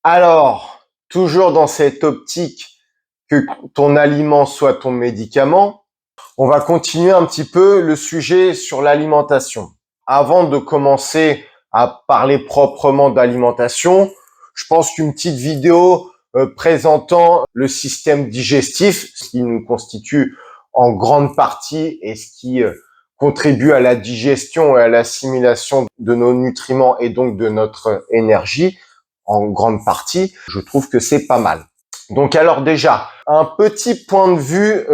Alors, toujours dans cette optique que ton aliment soit ton médicament, on va continuer un petit peu le sujet sur l'alimentation. Avant de commencer à parler proprement d'alimentation, je pense qu'une petite vidéo présentant le système digestif, ce qui nous constitue en grande partie et ce qui contribue à la digestion et à l'assimilation de nos nutriments et donc de notre énergie, en grande partie, je trouve que c'est pas mal. Donc alors déjà, un petit point de vue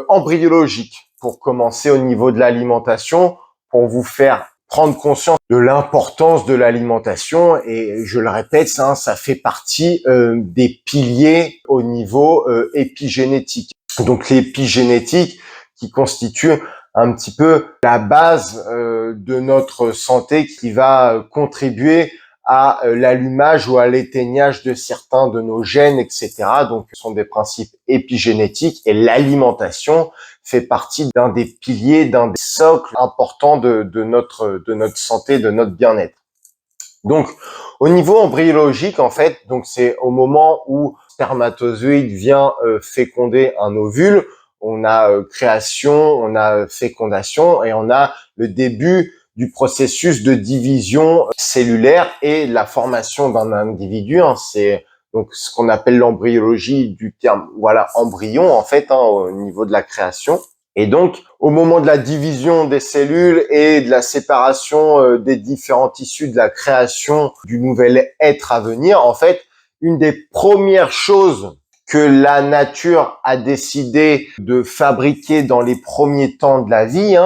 embryologique pour commencer au niveau de l'alimentation, pour vous faire prendre conscience de l'importance de l'alimentation. Et je le répète, ça fait partie des piliers au niveau épigénétique. Donc l'épigénétique qui constitue un petit peu la base de notre santé, qui va contribuer à l'allumage ou à l'éteignage de certains de nos gènes, etc. Donc, ce sont des principes épigénétiques et l'alimentation fait partie d'un des piliers, d'un des socles importants de notre santé, de notre bien-être. Donc, au niveau embryologique, en fait, donc c'est au moment où le spermatozoïde vient féconder un ovule, on a création, on a fécondation et on a le début du processus de division cellulaire et la formation d'un individu. C'est donc ce qu'on appelle l'embryologie du terme, voilà, embryon en fait, au niveau de la création. Et donc, au moment de la division des cellules et de la séparation des différents tissus, de la création du nouvel être à venir, en fait, une des premières choses que la nature a décidé de fabriquer dans les premiers temps de la vie,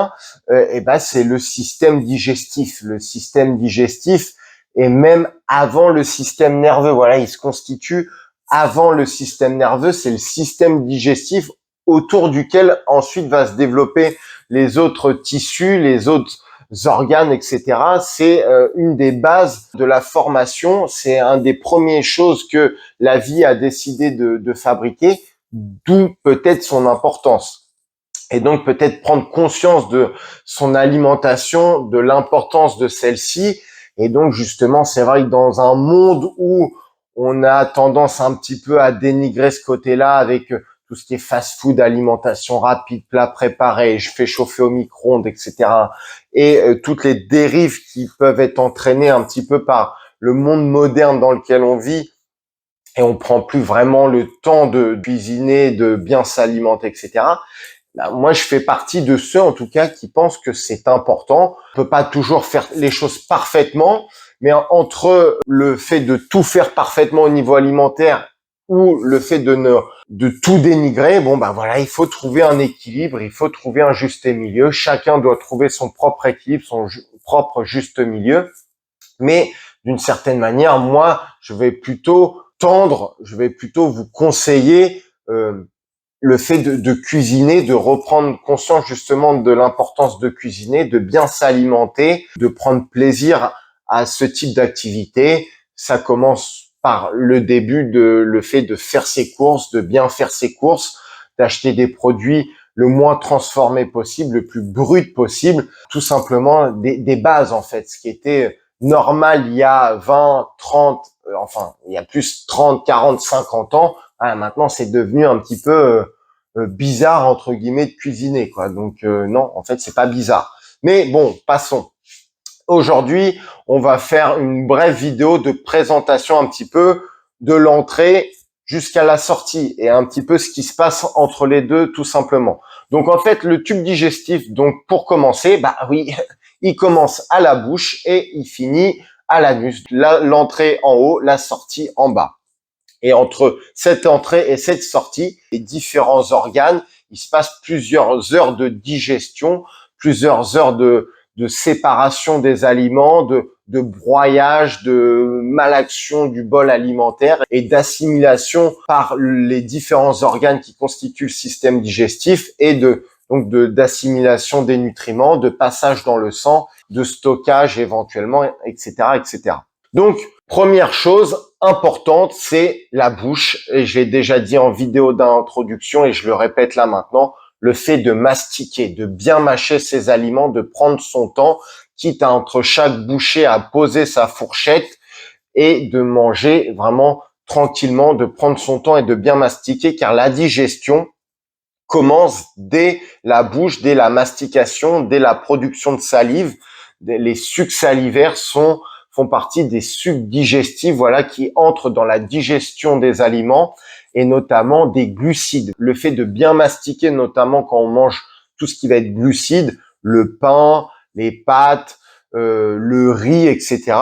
c'est le système digestif. Le système digestif est même avant le système nerveux. Voilà, il se constitue avant le système nerveux. C'est le système digestif autour duquel ensuite va se développer les autres tissus, les autres organes, etc. C'est une des bases de la formation. C'est un des premières choses que la vie a décidé de fabriquer, d'où peut-être son importance. Et donc peut-être prendre conscience de son alimentation, de l'importance de celle-ci. Et donc justement, c'est vrai que dans un monde où on a tendance un petit peu à dénigrer ce côté-là avec tout ce qui est fast-food, alimentation rapide, plats préparés, je fais chauffer au micro-ondes, etc. Et toutes les dérives qui peuvent être entraînées un petit peu par le monde moderne dans lequel on vit, et on prend plus vraiment le temps de cuisiner, de bien s'alimenter, etc. Moi, je fais partie de ceux, en tout cas, qui pensent que c'est important. On peut pas toujours faire les choses parfaitement, mais entre le fait de tout faire parfaitement au niveau alimentaire ou le fait de tout dénigrer, il faut trouver un équilibre, il faut trouver un juste milieu. Chacun doit trouver son propre équilibre, son propre juste milieu. Mais d'une certaine manière, moi, je vais plutôt vous conseiller le fait de cuisiner, de reprendre conscience justement de l'importance de cuisiner, de bien s'alimenter, de prendre plaisir à ce type d'activité. Ça commence par le début le fait de faire ses courses, de bien faire ses courses, d'acheter des produits le moins transformés possible, le plus brut possible, tout simplement des bases en fait, ce qui était normal il y a 20, 30, il y a plus 30, 40, 50 ans, maintenant c'est devenu un petit peu bizarre entre guillemets de cuisiner quoi. Donc non, en fait, c'est pas bizarre. Mais bon, passons. Aujourd'hui, on va faire une brève vidéo de présentation un petit peu de l'entrée jusqu'à la sortie et un petit peu ce qui se passe entre les deux tout simplement. Donc en fait, le tube digestif, donc pour commencer, il commence à la bouche et il finit à l'anus. L'entrée en haut, la sortie en bas. Et entre cette entrée et cette sortie, les différents organes, il se passe plusieurs heures de digestion, plusieurs heures de séparation des aliments, de broyage, de malaction du bol alimentaire et d'assimilation par les différents organes qui constituent le système digestif et d'assimilation des nutriments, de passage dans le sang, de stockage éventuellement, etc., etc. Donc, première chose importante, c'est la bouche. Et j'ai déjà dit en vidéo d'introduction et je le répète là maintenant, le fait de mastiquer, de bien mâcher ses aliments, de prendre son temps, quitte à entre chaque bouchée à poser sa fourchette et de manger vraiment tranquillement, de prendre son temps et de bien mastiquer, car la digestion commence dès la bouche, dès la mastication, dès la production de salive. Les sucs salivaires font partie des sucs digestifs, voilà, qui entrent dans la digestion des aliments et notamment des glucides. Le fait de bien mastiquer, notamment quand on mange tout ce qui va être glucides, le pain, les pâtes, le riz, etc.,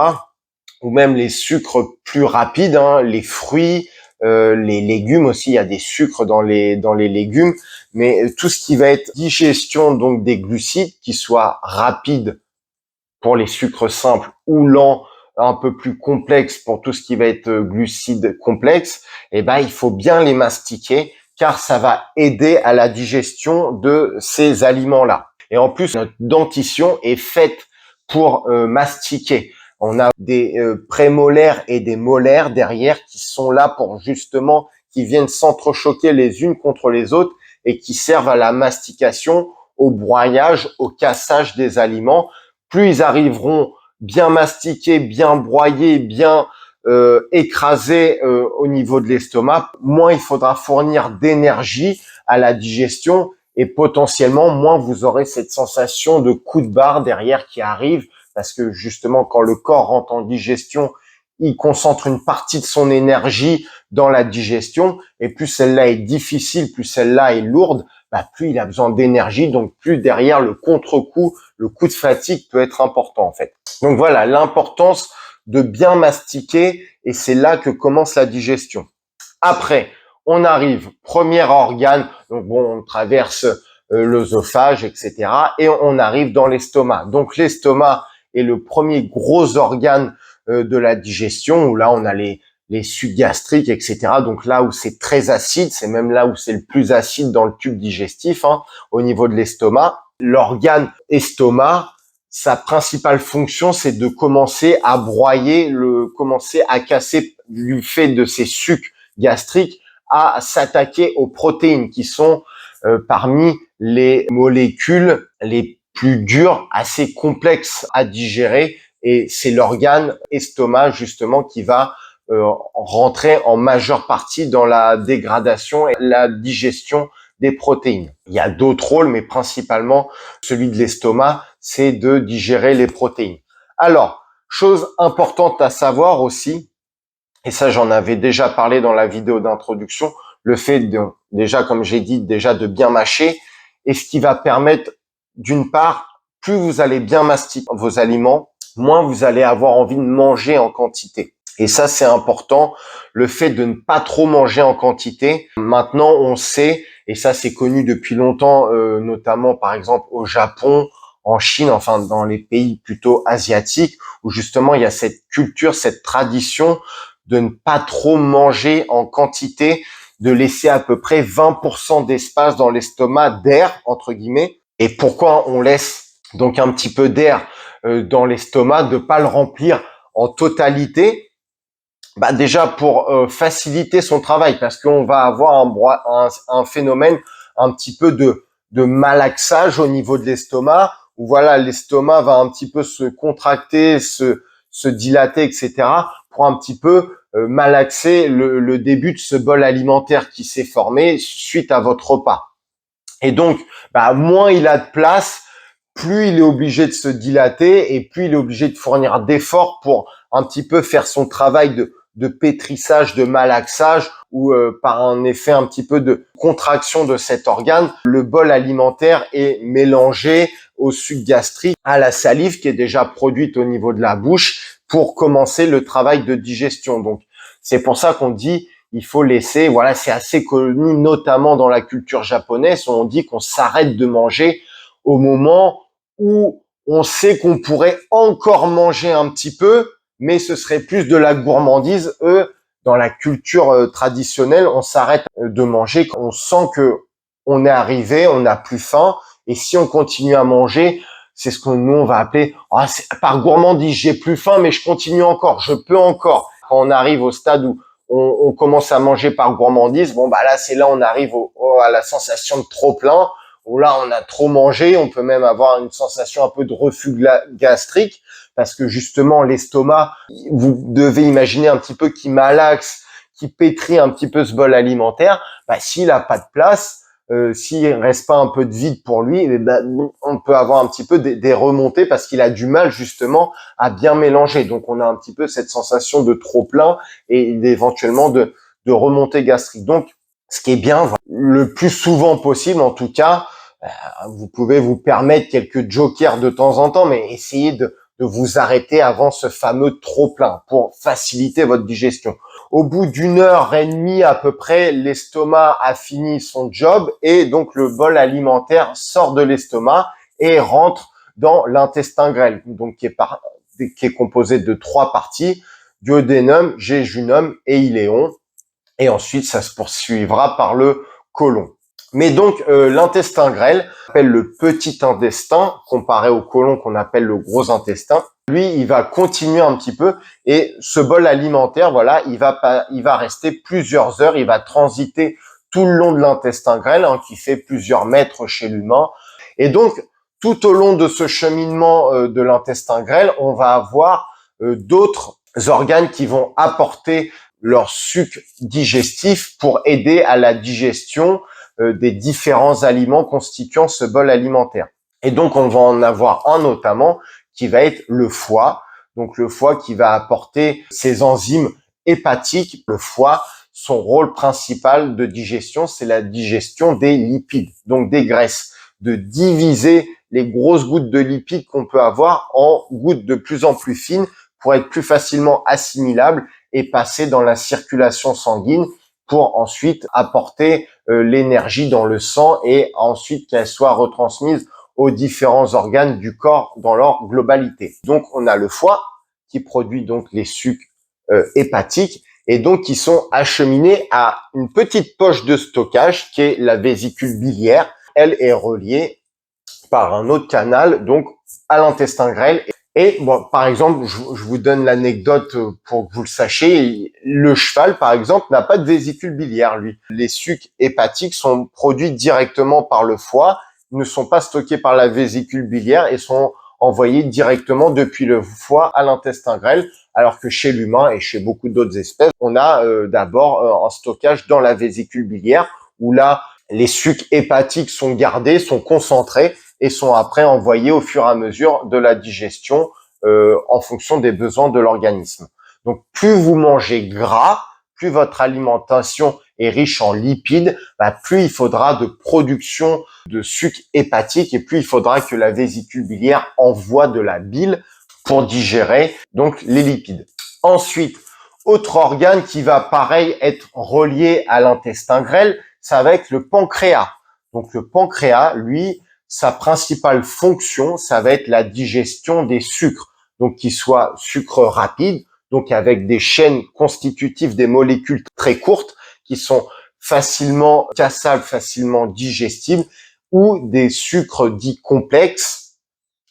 ou même les sucres plus rapides, hein, les fruits, les légumes aussi, il y a des sucres dans les légumes, mais tout ce qui va être digestion donc des glucides, qui soient rapides pour les sucres simples ou lents, un peu plus complexes pour tout ce qui va être glucides complexes, eh ben il faut bien les mastiquer car ça va aider à la digestion de ces aliments-là. Et en plus, notre dentition est faite pour mastiquer. On a des prémolaires et des molaires derrière qui sont là pour justement, qui viennent s'entrechoquer les unes contre les autres et qui servent à la mastication, au broyage, au cassage des aliments. Plus ils arriveront bien mastiqués, bien broyés, bien écrasés au niveau de l'estomac, moins il faudra fournir d'énergie à la digestion et potentiellement moins vous aurez cette sensation de coup de barre derrière qui arrive, parce que justement quand le corps rentre en digestion, il concentre une partie de son énergie dans la digestion, et plus celle-là est difficile, plus celle-là est lourde, bah, plus il a besoin d'énergie, donc plus derrière le contre-coup, le coup de fatigue peut être important en fait. Donc voilà, l'importance de bien mastiquer, et c'est là que commence la digestion. Après, on arrive, premier organe, donc bon, on traverse l'œsophage, etc. et on arrive dans l'estomac. Donc l'estomac est le premier gros organe de la digestion, où là on a les sucs gastriques, etc. Donc là où c'est très acide, c'est même là où c'est le plus acide dans le tube digestif, hein, au niveau de l'estomac. L'organe estomac, sa principale fonction, c'est de commencer à broyer, commencer à casser du fait de ces sucs gastriques, à s'attaquer aux protéines qui sont parmi les molécules les plus dures, assez complexes à digérer, et c'est l'organe estomac justement qui va rentrer en majeure partie dans la dégradation et la digestion des protéines. Il y a d'autres rôles, mais principalement celui de l'estomac, c'est de digérer les protéines. Alors, chose importante à savoir aussi, et ça j'en avais déjà parlé dans la vidéo d'introduction, le fait de, déjà comme j'ai dit, déjà de bien mâcher, et ce qui va permettre, d'une part, plus vous allez bien mastiquer vos aliments, moins vous allez avoir envie de manger en quantité. Et ça, c'est important, le fait de ne pas trop manger en quantité. Maintenant, on sait, et ça c'est connu depuis longtemps, notamment par exemple au Japon, en Chine, enfin dans les pays plutôt asiatiques, où justement il y a cette culture, cette tradition de ne pas trop manger en quantité, de laisser à peu près 20% d'espace dans l'estomac, d'air, entre guillemets. Et pourquoi on laisse donc un petit peu d'air dans l'estomac, de pas le remplir en totalité? Bah déjà pour faciliter son travail, parce qu'on va avoir un phénomène un petit peu de malaxage au niveau de l'estomac, où voilà, l'estomac va un petit peu se contracter, se dilater, etc., pour un petit peu malaxer le début de ce bol alimentaire qui s'est formé suite à votre repas. Et donc, bah, moins il a de place, plus il est obligé de se dilater, et plus il est obligé de fournir d'efforts pour un petit peu faire son travail de pétrissage, de malaxage, ou par un effet un petit peu de contraction de cet organe, le bol alimentaire est mélangé au suc gastrique, à la salive qui est déjà produite au niveau de la bouche pour commencer le travail de digestion. Donc, c'est pour ça qu'on dit il faut laisser, voilà, c'est assez connu, notamment dans la culture japonaise, on dit qu'on s'arrête de manger au moment où on sait qu'on pourrait encore manger un petit peu, mais ce serait plus de la gourmandise. Eux, dans la culture traditionnelle, on s'arrête de manger quand on sent que on est arrivé, on n'a plus faim, et si on continue à manger, c'est ce que nous on va appeler par gourmandise, j'ai plus faim, mais je continue encore, je peux encore. Quand on arrive au stade où on commence à manger par gourmandise, bon bah là c'est là on arrive à la sensation de trop plein, où là on a trop mangé, on peut même avoir une sensation un peu de reflux gastrique, parce que justement l'estomac, vous devez imaginer un petit peu qui malaxe, qui pétrit un petit peu ce bol alimentaire, s'il a pas de place, s'il reste pas un peu de vide pour lui, on peut avoir un petit peu des remontées parce qu'il a du mal justement à bien mélanger. Donc on a un petit peu cette sensation de trop plein et éventuellement de remontée gastrique. Donc ce qui est bien, le plus souvent possible en tout cas, vous pouvez vous permettre quelques jokers de temps en temps, mais essayez de vous arrêter avant ce fameux trop plein pour faciliter votre digestion. Au bout d'1 heure et demie à peu près, l'estomac a fini son job et donc le bol alimentaire sort de l'estomac et rentre dans l'intestin grêle, donc qui est composé de 3 parties: duodénum, jéjunum et iléon. Et ensuite, ça se poursuivra par le côlon. Mais donc, l'intestin grêle, on appelle le petit intestin, comparé au côlon qu'on appelle le gros intestin. Lui, il va continuer un petit peu et ce bol alimentaire, voilà, il va rester plusieurs heures, il va transiter tout le long de l'intestin grêle, qui fait plusieurs mètres chez l'humain. Et donc, tout au long de ce cheminement de l'intestin grêle, on va avoir d'autres organes qui vont apporter leur suc digestif pour aider à la digestion des différents aliments constituant ce bol alimentaire. Et donc, on va en avoir un notamment qui va être le foie. Donc, le foie qui va apporter ses enzymes hépatiques. Le foie, son rôle principal de digestion, c'est la digestion des lipides, donc des graisses, de diviser les grosses gouttes de lipides qu'on peut avoir en gouttes de plus en plus fines pour être plus facilement assimilables et passer dans la circulation sanguine pour ensuite apporter l'énergie dans le sang et ensuite qu'elle soit retransmise aux différents organes du corps dans leur globalité. Donc, on a le foie qui produit donc les sucs hépatiques et donc qui sont acheminés à une petite poche de stockage qui est la vésicule biliaire. Elle est reliée par un autre canal donc à l'intestin grêle. Et bon, par exemple, je vous donne l'anecdote pour que vous le sachiez. Le cheval, par exemple, n'a pas de vésicule biliaire, lui. Les sucs hépatiques sont produits directement par le foie, ne sont pas stockés par la vésicule biliaire et sont envoyés directement depuis le foie à l'intestin grêle, alors que chez l'humain et chez beaucoup d'autres espèces, on a d'abord un stockage dans la vésicule biliaire, où là, les sucs hépatiques sont gardés, sont concentrés, et sont après envoyés au fur et à mesure de la digestion en fonction des besoins de l'organisme. Donc, plus vous mangez gras, plus votre alimentation est riche en lipides, plus il faudra de production de sucre hépatique et plus il faudra que la vésicule biliaire envoie de la bile pour digérer donc les lipides. Ensuite, autre organe qui va pareil être relié à l'intestin grêle, ça va être le pancréas. Donc, le pancréas, lui, sa principale fonction, ça va être la digestion des sucres, donc qu'ils soient sucres rapides, donc avec des chaînes constitutives des molécules très courtes qui sont facilement cassables, facilement digestibles, ou des sucres dits complexes,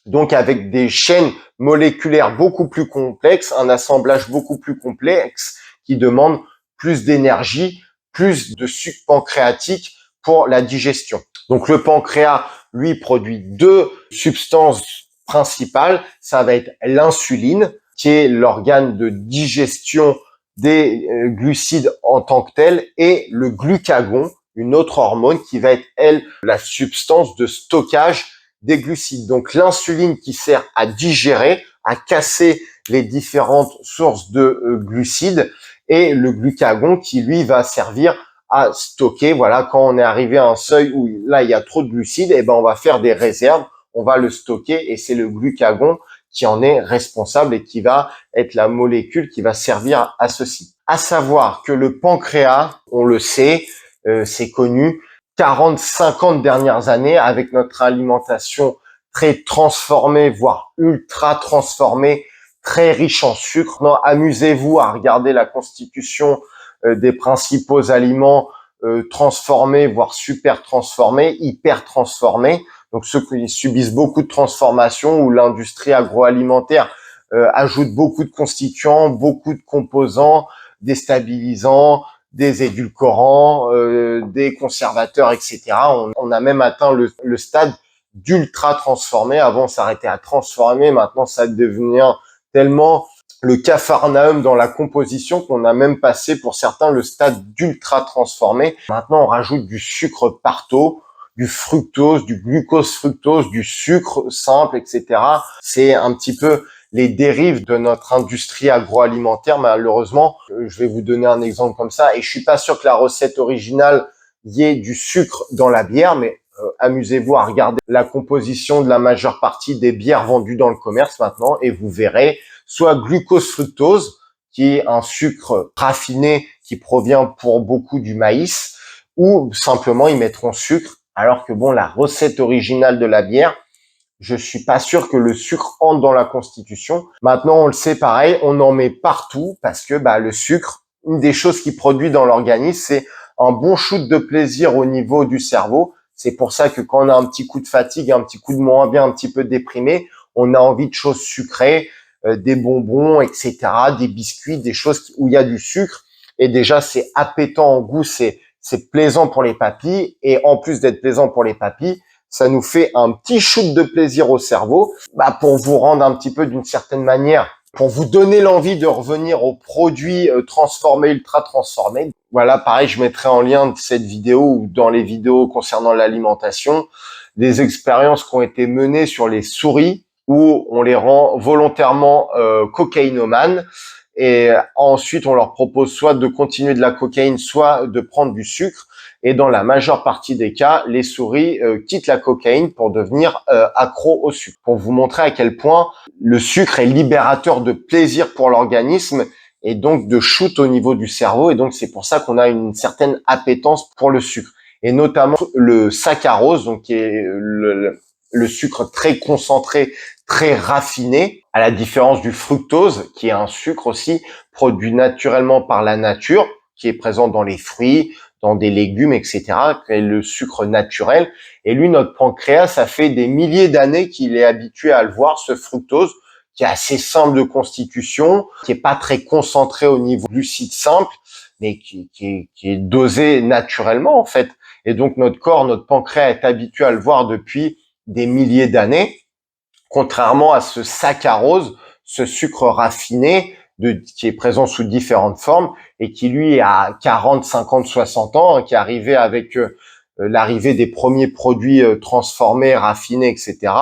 donc avec des chaînes moléculaires beaucoup plus complexes, un assemblage beaucoup plus complexe qui demande plus d'énergie, plus de sucre pancréatique pour la digestion. Donc le pancréas, lui, produit 2 substances principales. Ça va être l'insuline, qui est l'organe de digestion des glucides en tant que tel, et le glucagon, une autre hormone qui va être, elle, la substance de stockage des glucides. Donc l'insuline qui sert à digérer, à casser les différentes sources de glucides, et le glucagon qui, lui, va servir à stocker. Voilà, quand on est arrivé à un seuil où là il y a trop de glucides, et on va faire des réserves, on va le stocker et c'est le glucagon qui en est responsable et qui va être la molécule qui va servir à ceci. À savoir que le pancréas, on le sait, c'est connu, 40-50 dernières années, avec notre alimentation très transformée, voire ultra transformée, très riche en sucre. Non, amusez-vous à regarder la constitution des principaux aliments transformés, voire super transformés, hyper transformés. Donc ceux qui subissent beaucoup de transformations, où l'industrie agroalimentaire ajoute beaucoup de constituants, beaucoup de composants déstabilisants, des édulcorants, des conservateurs, etc. On a même atteint le stade d'ultra transformé. Avant, on s'arrêtait à transformer. Maintenant, ça devient tellement le capharnaüm dans la composition qu'on a même passé pour certains le stade d'ultra transformé. Maintenant, on rajoute du sucre partout, du fructose, du glucose fructose, du sucre simple, etc. C'est un petit peu les dérives de notre industrie agroalimentaire. Malheureusement, je vais vous donner un exemple comme ça, et je suis pas sûr que la recette originale y ait du sucre dans la bière, mais amusez-vous à regarder la composition de la majeure partie des bières vendues dans le commerce maintenant, et vous verrez soit glucose fructose, qui est un sucre raffiné qui provient pour beaucoup du maïs, ou simplement ils mettront sucre, alors que bon, la recette originale de la bière, je suis pas sûr que le sucre entre dans la constitution. Maintenant, on le sait pareil, on en met partout parce que le sucre, une des choses qui produit dans l'organisme, c'est un bon shoot de plaisir au niveau du cerveau. C'est pour ça que quand on a un petit coup de fatigue, un petit coup de moins bien, un petit peu déprimé, on a envie de choses sucrées, des bonbons, etc., des biscuits, des choses où il y a du sucre. Et déjà, c'est appétant en goût, c'est plaisant pour les papilles. Et en plus d'être plaisant pour les papilles, ça nous fait un petit shoot de plaisir au cerveau, pour vous rendre un petit peu d'une certaine manière, pour vous donner l'envie de revenir aux produits transformés, ultra transformés. Voilà, pareil, je mettrai en lien de cette vidéo ou dans les vidéos concernant l'alimentation, des expériences qui ont été menées sur les souris où on les rend volontairement cocaïnomanes. Et ensuite, on leur propose soit de continuer de la cocaïne, soit de prendre du sucre. Et dans la majeure partie des cas, les souris quittent la cocaïne pour devenir accros au sucre. Pour vous montrer à quel point le sucre est libérateur de plaisir pour l'organisme et donc de shoot au niveau du cerveau. Et donc, c'est pour ça qu'on a une certaine appétence pour le sucre. Et notamment le saccharose, donc qui est le sucre très concentré, très raffiné, à la différence du fructose, qui est un sucre aussi produit naturellement par la nature, qui est présent dans les fruits, dans des légumes, etc., qui est le sucre naturel. Et lui, notre pancréas, ça fait des milliers d'années qu'il est habitué à le voir, ce fructose, qui est assez simple de constitution, qui est pas très concentré au niveau glucide simple, mais qui est dosé naturellement, en fait. Et donc, notre corps, notre pancréas est habitué à le voir depuis des milliers d'années, contrairement à ce saccharose, ce sucre raffiné qui est présent sous différentes formes et qui lui a 40, 50, 60 ans, qui est arrivé avec l'arrivée des premiers produits transformés, raffinés, etc.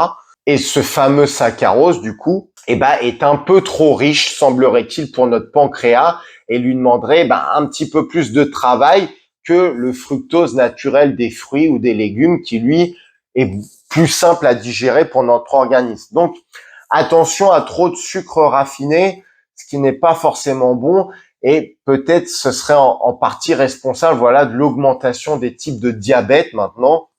Et ce fameux saccharose, du coup, est un peu trop riche, semblerait-il, pour notre pancréas et lui demanderait un petit peu plus de travail que le fructose naturel des fruits ou des légumes qui, lui, est plus simple à digérer pour notre organisme. Donc, attention à trop de sucre raffiné, ce qui n'est pas forcément bon, et peut-être ce serait en partie responsable, voilà, de l'augmentation des types de diabète maintenant,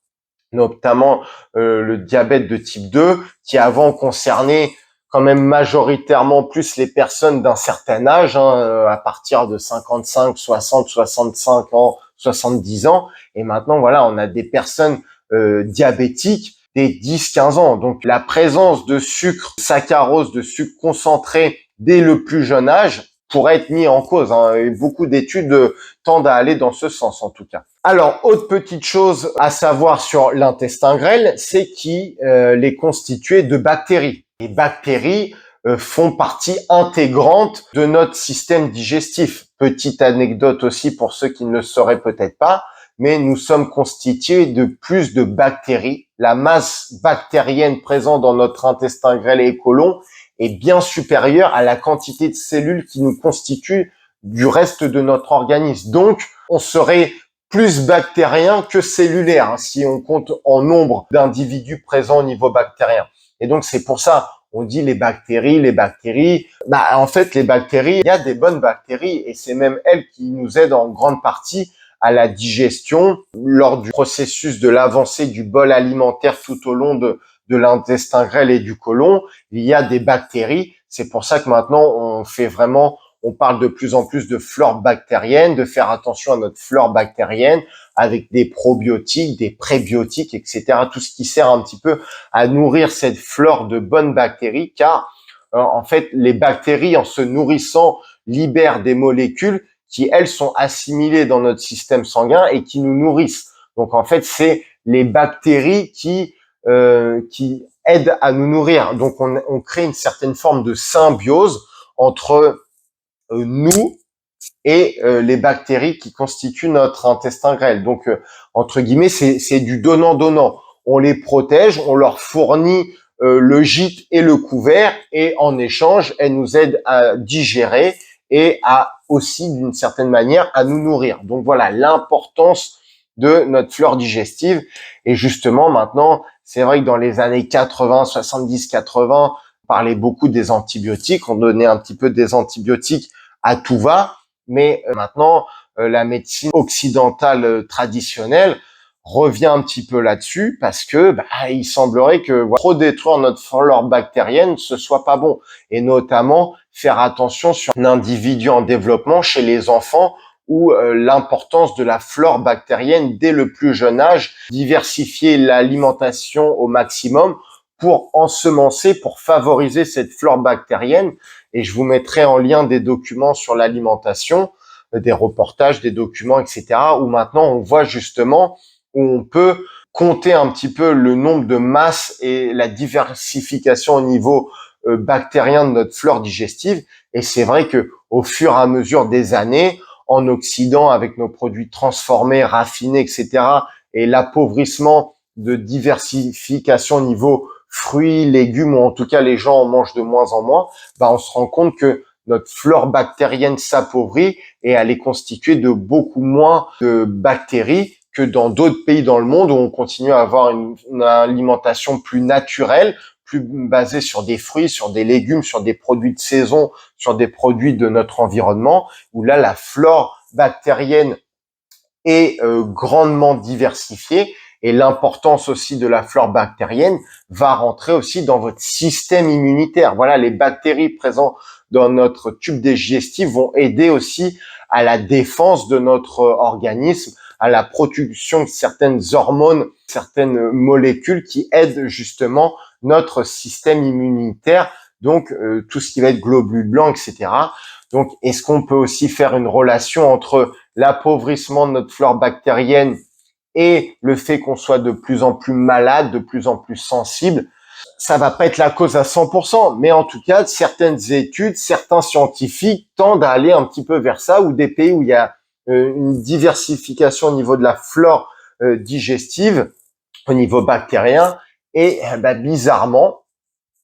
notamment le diabète de type 2, qui avant concernait quand même majoritairement plus les personnes d'un certain âge, à partir de 55, 60, 65 ans, 70 ans, et maintenant voilà, on a des personnes diabétiques des 10-15 ans. Donc la présence de sucre, saccharose, de sucre concentré dès le plus jeune âge pourrait être mis en cause, et beaucoup d'études tendent à aller dans ce sens en tout cas. Alors, autre petite chose à savoir sur l'intestin grêle, c'est qu'il est constitué de bactéries. Les bactéries font partie intégrante de notre système digestif. Petite anecdote aussi pour ceux qui ne le sauraient peut-être pas, mais nous sommes constitués de plus de bactéries. La masse bactérienne présente dans notre intestin grêle et côlon est bien supérieure à la quantité de cellules qui nous constituent du reste de notre organisme. Donc, on serait plus bactérien que cellulaire, si on compte en nombre d'individus présents au niveau bactérien. Et donc, c'est pour ça, on dit les bactéries. En fait, les bactéries, il y a des bonnes bactéries et c'est même elles qui nous aident en grande partie à la digestion lors du processus de l'avancée du bol alimentaire tout au long de l'intestin grêle et du côlon. Il y a des bactéries. C'est pour ça que maintenant, on parle de plus en plus de flore bactérienne, de faire attention à notre flore bactérienne avec des probiotiques, des prébiotiques, etc. Tout ce qui sert un petit peu à nourrir cette flore de bonnes bactéries, car en fait, les bactéries, en se nourrissant, libèrent des molécules qui, elles, sont assimilées dans notre système sanguin et qui nous nourrissent. Donc, en fait, c'est les bactéries qui aident à nous nourrir. Donc, on crée une certaine forme de symbiose entre nous et les bactéries qui constituent notre intestin grêle. Donc, entre guillemets, c'est du donnant-donnant. On les protège, on leur fournit le gîte et le couvert, et en échange, elles nous aident à digérer et à aussi, d'une certaine manière, à nous nourrir. Donc voilà, l'importance de notre flore digestive. Et justement, maintenant, c'est vrai que dans les années 80, 70, 80, on parlait beaucoup des antibiotiques, on donnait un petit peu des antibiotiques à tout va, mais maintenant, la médecine occidentale traditionnelle revient un petit peu là-dessus parce que il semblerait que trop détruire notre flore bactérienne, ce soit pas bon. Et notamment, faire attention sur un individu en développement chez les enfants, où l'importance de la flore bactérienne dès le plus jeune âge, diversifier l'alimentation au maximum pour ensemencer, pour favoriser cette flore bactérienne. Et je vous mettrai en lien des documents sur l'alimentation, des reportages, des documents, etc., où maintenant on voit justement où on peut compter un petit peu le nombre de masses et la diversification au niveau bactérien de notre flore digestive. Et c'est vrai que au fur et à mesure des années, en Occident, avec nos produits transformés, raffinés, etc., et l'appauvrissement de diversification au niveau fruits, légumes, ou en tout cas les gens en mangent de moins en moins, on se rend compte que notre flore bactérienne s'appauvrit et elle est constituée de beaucoup moins de bactéries que dans d'autres pays dans le monde où on continue à avoir une alimentation plus naturelle, plus basée sur des fruits, sur des légumes, sur des produits de saison, sur des produits de notre environnement, où là, la flore bactérienne est grandement diversifiée, et l'importance aussi de la flore bactérienne va rentrer aussi dans votre système immunitaire. Voilà, les bactéries présentes dans notre tube digestif vont aider aussi à la défense de notre organisme, à la production de certaines hormones, certaines molécules qui aident justement notre système immunitaire, donc tout ce qui va être globules blancs, etc. Donc, est-ce qu'on peut aussi faire une relation entre l'appauvrissement de notre flore bactérienne et le fait qu'on soit de plus en plus malade, de plus en plus sensible? Ça va pas être la cause à 100%, mais en tout cas, certaines études, certains scientifiques tendent à aller un petit peu vers ça, ou des pays où il y a une diversification au niveau de la flore digestive, au niveau bactérien, et bizarrement,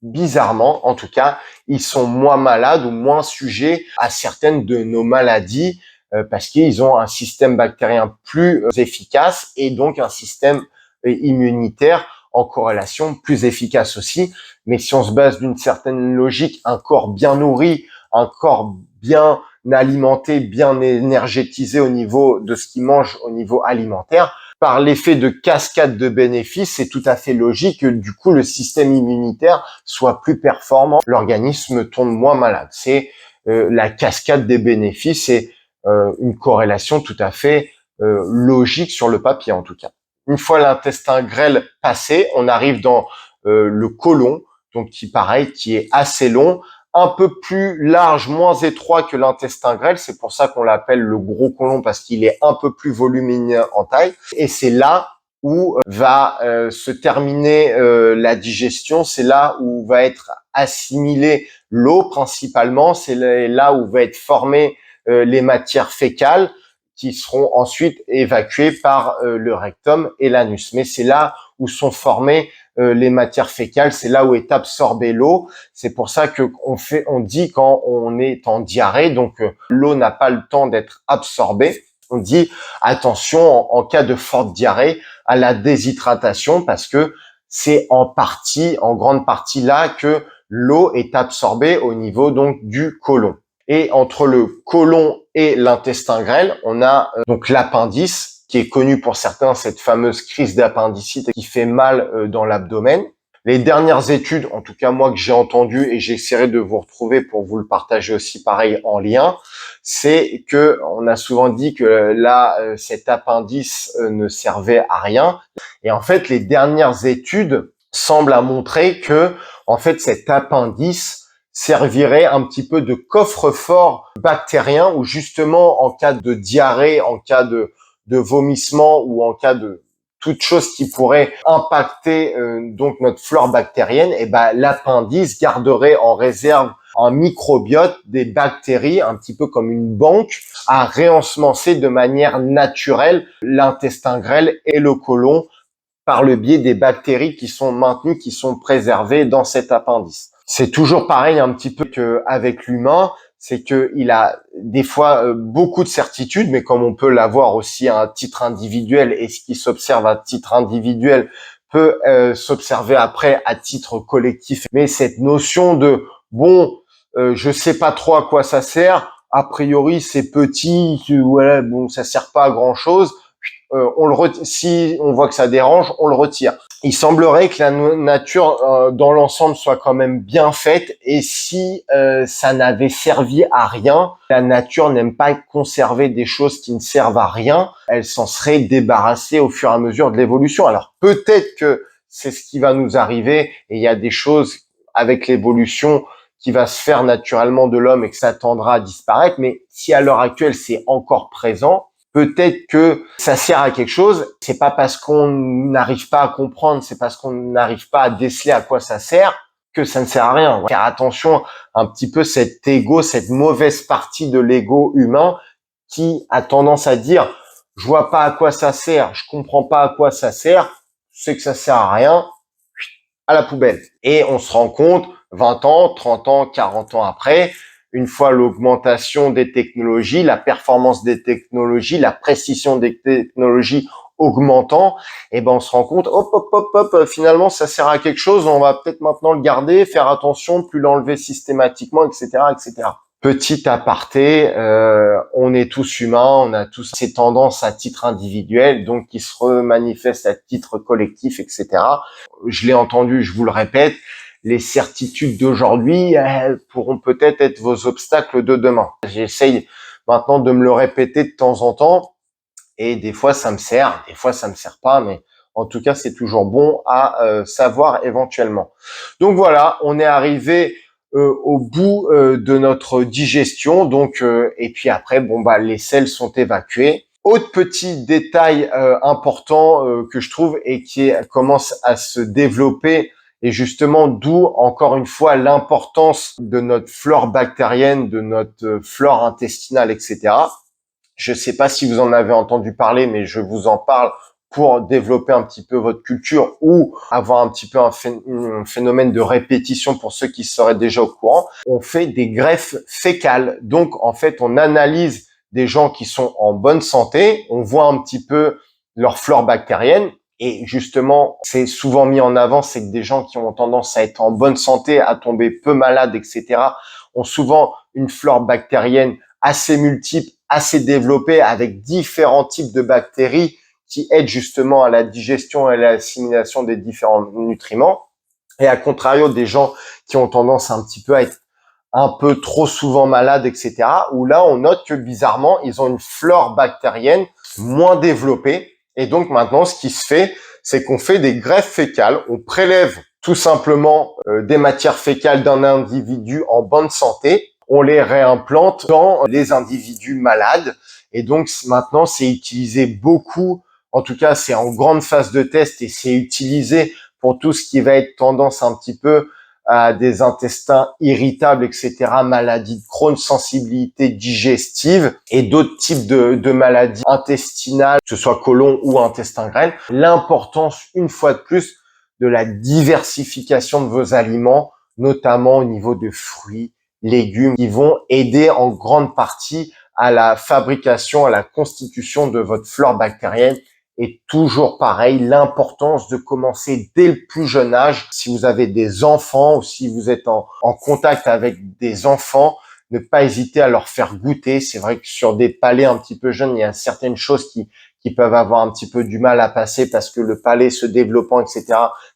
en tout cas, ils sont moins malades ou moins sujets à certaines de nos maladies parce qu'ils ont un système bactérien plus efficace et donc un système immunitaire en corrélation plus efficace aussi. Mais si on se base d'une certaine logique, un corps bien nourri, un corps bien alimenté, bien énergétisé au niveau de ce qu'il mange au niveau alimentaire, par l'effet de cascade de bénéfices, c'est tout à fait logique que du coup le système immunitaire soit plus performant, l'organisme tombe moins malade. C'est la cascade des bénéfices, c'est une corrélation tout à fait logique sur le papier en tout cas. Une fois l'intestin grêle passé, on arrive dans le côlon, donc qui est assez long, un peu plus large, moins étroit que l'intestin grêle. C'est pour ça qu'on l'appelle le gros côlon, parce qu'il est un peu plus volumineux en taille. Et c'est là où va se terminer la digestion. C'est là où va être assimilée l'eau principalement. C'est là où va être formée les matières fécales qui seront ensuite évacuées par le rectum et l'anus. Mais c'est là où sont formées les matières fécales, c'est là où est absorbée l'eau. C'est pour ça que on dit quand on est en diarrhée, donc l'eau n'a pas le temps d'être absorbée. On dit attention en cas de forte diarrhée à la déshydratation, parce que c'est en grande partie là que l'eau est absorbée au niveau donc du côlon. Et entre le côlon et l'intestin grêle, on a donc l'appendice, qui est connu pour certains, cette fameuse crise d'appendicite qui fait mal dans l'abdomen. Les dernières études, en tout cas moi que j'ai entendues, et j'essaierai de vous retrouver pour vous le partager aussi pareil en lien, c'est que on a souvent dit que là cet appendice ne servait à rien, et en fait les dernières études semblent montrer que en fait cet appendice servirait un petit peu de coffre-fort bactérien, où justement en cas de diarrhée, en cas de vomissement, ou en cas de toute chose qui pourrait impacter donc notre flore bactérienne, et l'appendice garderait en réserve un microbiote, des bactéries, un petit peu comme une banque, à réensemencer de manière naturelle l'intestin grêle et le côlon par le biais des bactéries qui sont maintenues, qui sont préservées dans cet appendice. C'est toujours pareil un petit peu qu'avec l'humain, c'est qu'il a des fois beaucoup de certitudes, mais comme on peut l'avoir aussi à un titre individuel, et ce qui s'observe à titre individuel peut s'observer après à titre collectif. Mais cette notion de bon, je sais pas trop à quoi ça sert, a priori c'est petit, voilà, bon, ça sert pas à grand chose. Si on voit que ça dérange, on le retire. Il semblerait que la nature dans l'ensemble soit quand même bien faite, et si ça n'avait servi à rien, la nature n'aime pas conserver des choses qui ne servent à rien, elle s'en serait débarrassée au fur et à mesure de l'évolution. Alors peut-être que c'est ce qui va nous arriver, et il y a des choses avec l'évolution qui va se faire naturellement de l'homme et que ça tendra à disparaître, mais si à l'heure actuelle c'est encore présent, peut-être que ça sert à quelque chose. C'est pas parce qu'on n'arrive pas à comprendre, c'est parce qu'on n'arrive pas à déceler à quoi ça sert que ça ne sert à rien. Faire attention un petit peu cet ego, cette mauvaise partie de l'ego humain qui a tendance à dire je vois pas à quoi ça sert, je comprends pas à quoi ça sert, je sais que ça sert à rien, à la poubelle. Et on se rend compte 20 ans, 30 ans, 40 ans après, une fois l'augmentation des technologies, la performance des technologies, la précision des technologies augmentant, et ben on se rend compte, finalement ça sert à quelque chose, on va peut-être maintenant le garder, faire attention, plus l'enlever systématiquement, etc., etc. Petit aparté, on est tous humains, on a tous ces tendances à titre individuel, donc qui se remanifestent à titre collectif, etc. Je l'ai entendu, je vous le répète, les certitudes d'aujourd'hui pourront peut-être être vos obstacles de demain. J'essaye maintenant de me le répéter de temps en temps, et des fois ça me sert, des fois ça me sert pas, mais en tout cas c'est toujours bon à savoir éventuellement. Donc voilà, on est arrivé au bout de notre digestion, donc et puis après les selles sont évacuées. Autre petit détail important que je trouve et qui commence à se développer, et justement d'où encore une fois l'importance de notre flore bactérienne, de notre flore intestinale, etc. Je ne sais pas si vous en avez entendu parler, mais je vous en parle pour développer un petit peu votre culture ou avoir un petit peu un phénomène de répétition pour ceux qui seraient déjà au courant. On fait des greffes fécales. Donc, en fait, on analyse des gens qui sont en bonne santé. On voit un petit peu leur flore bactérienne. Et justement, c'est souvent mis en avant, c'est que des gens qui ont tendance à être en bonne santé, à tomber peu malades, etc., ont souvent une flore bactérienne assez multiple, assez développée, avec différents types de bactéries qui aident justement à la digestion et à l'assimilation des différents nutriments. Et à contrario des gens qui ont tendance un petit peu à être un peu trop souvent malades, etc., où là, on note que bizarrement, ils ont une flore bactérienne moins développée. Et donc maintenant, ce qui se fait, c'est qu'on fait des greffes fécales. On prélève tout simplement des matières fécales d'un individu en bonne santé. On les réimplante dans les individus malades. Et donc maintenant, c'est utilisé beaucoup. En tout cas, c'est en grande phase de test et c'est utilisé pour tout ce qui va être tendance un petit peu à des intestins irritables, etc., maladies de Crohn, sensibilité digestive et d'autres types de maladies intestinales, que ce soit côlon ou intestin grêle. L'importance, une fois de plus, de la diversification de vos aliments, notamment au niveau de fruits, légumes, qui vont aider en grande partie à la fabrication, à la constitution de votre flore bactérienne. Et toujours pareil, l'importance de commencer dès le plus jeune âge. Si vous avez des enfants ou si vous êtes en contact avec des enfants, ne pas hésiter à leur faire goûter. C'est vrai que sur des palais un petit peu jeunes, il y a certaines choses qui peuvent avoir un petit peu du mal à passer parce que le palais se développant, etc.,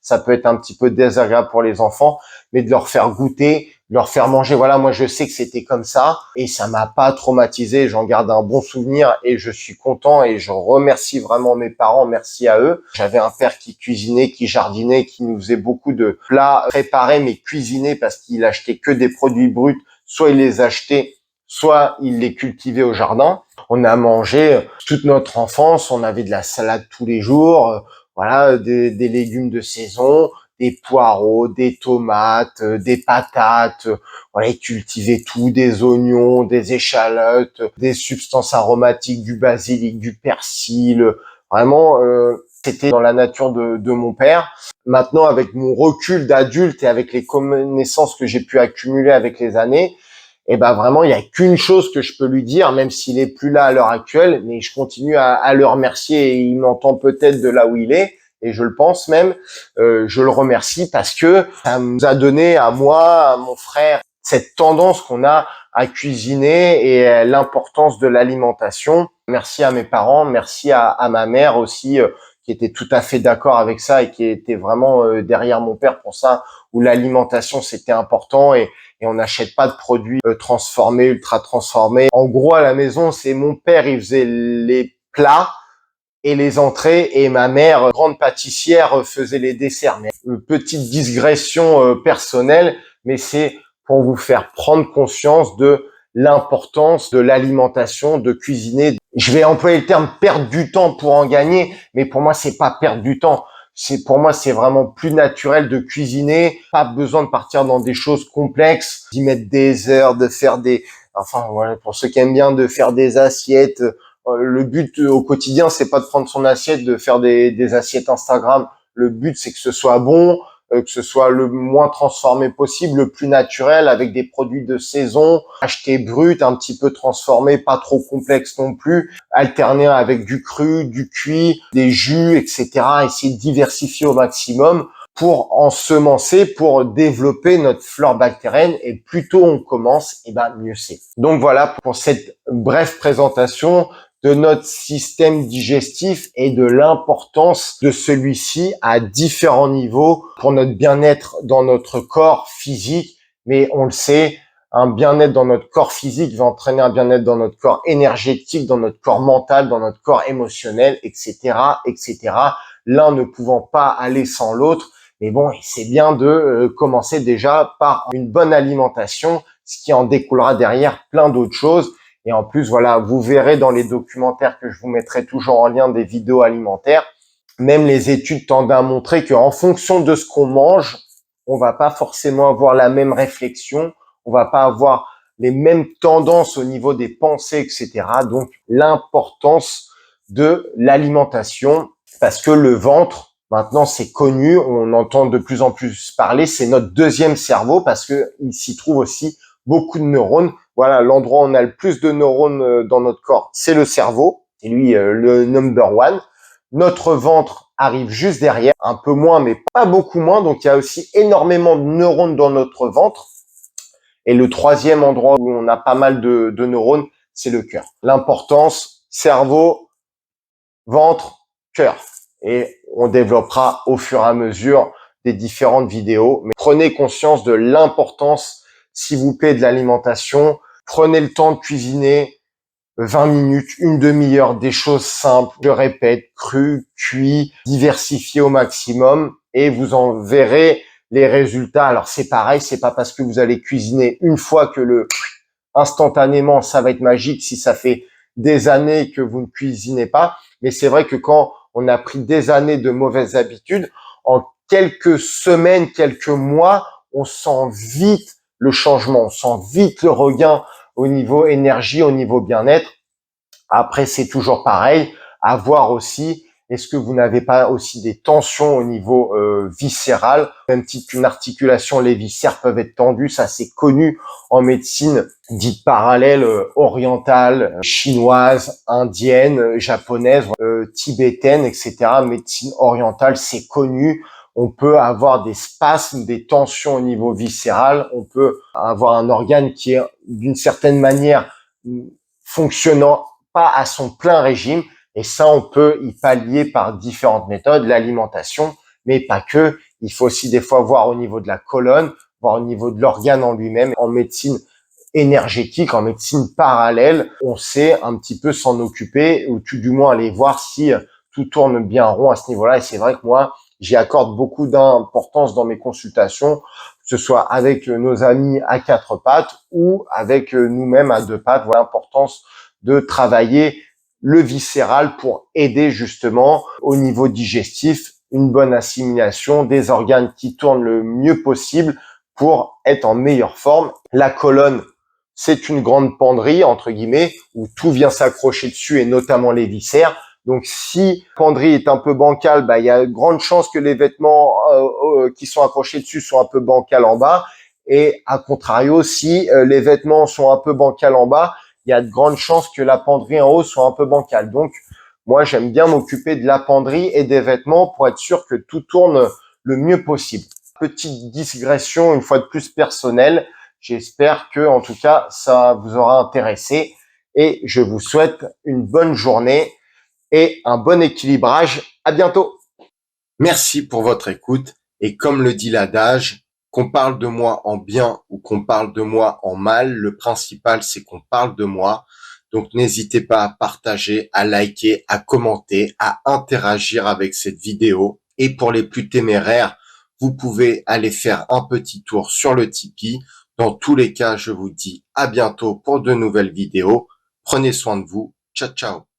ça peut être un petit peu désagréable pour les enfants, mais de leur faire goûter, de leur faire manger. Voilà, moi je sais que c'était comme ça et ça m'a pas traumatisé. J'en garde un bon souvenir et je suis content et je remercie vraiment mes parents. Merci à eux. J'avais un père qui cuisinait, qui jardinait, qui nous faisait beaucoup de plats préparés mais cuisinés parce qu'il achetait que des produits bruts. Soit il les achetait, soit il les cultivait au jardin. On a mangé toute notre enfance, on avait de la salade tous les jours, voilà, des légumes de saison, des poireaux, des tomates, des patates, voilà, il cultivait tout, des oignons, des échalotes, des substances aromatiques, du basilic, du persil. Vraiment, c'était dans la nature de mon père. Maintenant, avec mon recul d'adulte et avec les connaissances que j'ai pu accumuler avec les années, et ben vraiment, il y a qu'une chose que je peux lui dire, même s'il est plus là à l'heure actuelle, mais je continue à le remercier et il m'entend peut-être de là où il est, et je le pense même. Je le remercie parce que ça nous a donné à moi, à mon frère, cette tendance qu'on a à cuisiner et l'importance de l'alimentation. Merci à mes parents, merci à ma mère aussi, qui était tout à fait d'accord avec ça et qui était vraiment derrière mon père pour ça, où l'alimentation c'était important et on n'achète pas de produits transformés, ultra transformés. En gros, à la maison, c'est mon père, il faisait les plats et les entrées et ma mère, grande pâtissière, faisait les desserts. Mais petite digression personnelle, mais c'est pour vous faire prendre conscience de l'importance de l'alimentation, de cuisiner. Je vais employer le terme perdre du temps pour en gagner, mais pour moi, c'est pas perdre du temps. Pour moi, c'est vraiment plus naturel de cuisiner. Pas besoin de partir dans des choses complexes, d'y mettre des heures, de faire enfin, voilà, pour ceux qui aiment bien, de faire des assiettes. Le but au quotidien, c'est pas de prendre son assiette, de faire des assiettes Instagram. Le but, c'est que ce soit bon, que ce soit le moins transformé possible, le plus naturel, avec des produits de saison, acheter brut, un petit peu transformé, pas trop complexe non plus, alterner avec du cru, du cuit, des jus, etc. Essayer de diversifier au maximum pour ensemencer, pour développer notre flore bactérienne. Et plus tôt on commence, et ben mieux c'est. Donc voilà pour cette brève présentation de notre système digestif et de l'importance de celui-ci à différents niveaux pour notre bien-être dans notre corps physique. Mais on le sait, un bien-être dans notre corps physique va entraîner un bien-être dans notre corps énergétique, dans notre corps mental, dans notre corps émotionnel, etc., etc. L'un ne pouvant pas aller sans l'autre. Mais bon, c'est bien de commencer déjà par une bonne alimentation, ce qui en découlera derrière plein d'autres choses. Et en plus, voilà, vous verrez dans les documentaires que je vous mettrai toujours en lien des vidéos alimentaires, même les études tendent à montrer qu'en fonction de ce qu'on mange, on va pas forcément avoir la même réflexion, on va pas avoir les mêmes tendances au niveau des pensées, etc. Donc, l'importance de l'alimentation, parce que le ventre, maintenant, c'est connu, on entend de plus en plus parler, c'est notre deuxième cerveau parce que il s'y trouve aussi beaucoup de neurones. Voilà, l'endroit où on a le plus de neurones dans notre corps, c'est le cerveau. C'est lui le number one. Notre ventre arrive juste derrière, un peu moins, mais pas beaucoup moins. Donc, il y a aussi énormément de neurones dans notre ventre. Et le troisième endroit où on a pas mal de neurones, c'est le cœur. L'importance, cerveau, ventre, cœur. Et on développera au fur et à mesure des différentes vidéos. Mais prenez conscience de l'importance, s'il vous plaît, de l'alimentation. Prenez le temps de cuisiner 20 minutes, une demi-heure, des choses simples. Je répète, cru, cuit, diversifié au maximum et vous en verrez les résultats. Alors c'est pareil, c'est pas parce que vous allez cuisiner une fois que instantanément ça va être magique si ça fait des années que vous ne cuisinez pas. Mais c'est vrai que quand on a pris des années de mauvaises habitudes, en quelques semaines, quelques mois, on sent vite le changement, on sent vite le regain au niveau énergie, au niveau bien-être. Après, c'est toujours pareil, à voir aussi, est-ce que vous n'avez pas aussi des tensions au niveau viscéral, même titre qu'une articulation, les viscères peuvent être tendus, ça c'est connu en médecine dite parallèle, orientale, chinoise, indienne, japonaise, tibétaine, etc. Médecine orientale, c'est connu. On peut avoir des spasmes, des tensions au niveau viscéral. On peut avoir un organe qui est d'une certaine manière fonctionnant pas à son plein régime. Et ça, on peut y pallier par différentes méthodes, l'alimentation, mais pas que. Il faut aussi des fois voir au niveau de la colonne, voir au niveau de l'organe en lui-même. En médecine énergétique, en médecine parallèle, on sait un petit peu s'en occuper ou tout du moins aller voir si tout tourne bien rond à ce niveau-là. Et c'est vrai que moi, j'y accorde beaucoup d'importance dans mes consultations, que ce soit avec nos amis à quatre pattes ou avec nous-mêmes à deux pattes. Voilà l'importance de travailler le viscéral pour aider justement au niveau digestif une bonne assimilation, des organes qui tournent le mieux possible pour être en meilleure forme. La colonne, c'est une grande penderie, entre guillemets, où tout vient s'accrocher dessus et notamment les viscères. Donc, si la penderie est un peu bancale, il y a de grandes chances que les vêtements qui sont accrochés dessus soient un peu bancals en bas. Et à contrario, si les vêtements sont un peu bancals en bas, il y a de grandes chances que la penderie en haut soit un peu bancale. Donc, moi, j'aime bien m'occuper de la penderie et des vêtements pour être sûr que tout tourne le mieux possible. Petite digression, une fois de plus personnelle. J'espère que, en tout cas, ça vous aura intéressé et je vous souhaite une bonne journée et un bon équilibrage. À bientôt. Merci pour votre écoute et comme le dit l'adage, qu'on parle de moi en bien ou qu'on parle de moi en mal, le principal c'est qu'on parle de moi. Donc n'hésitez pas à partager, à liker, à commenter, à interagir avec cette vidéo. Et pour les plus téméraires, vous pouvez aller faire un petit tour sur le Tipeee. Dans tous les cas, je vous dis à bientôt pour de nouvelles vidéos. Prenez soin de vous. Ciao, ciao.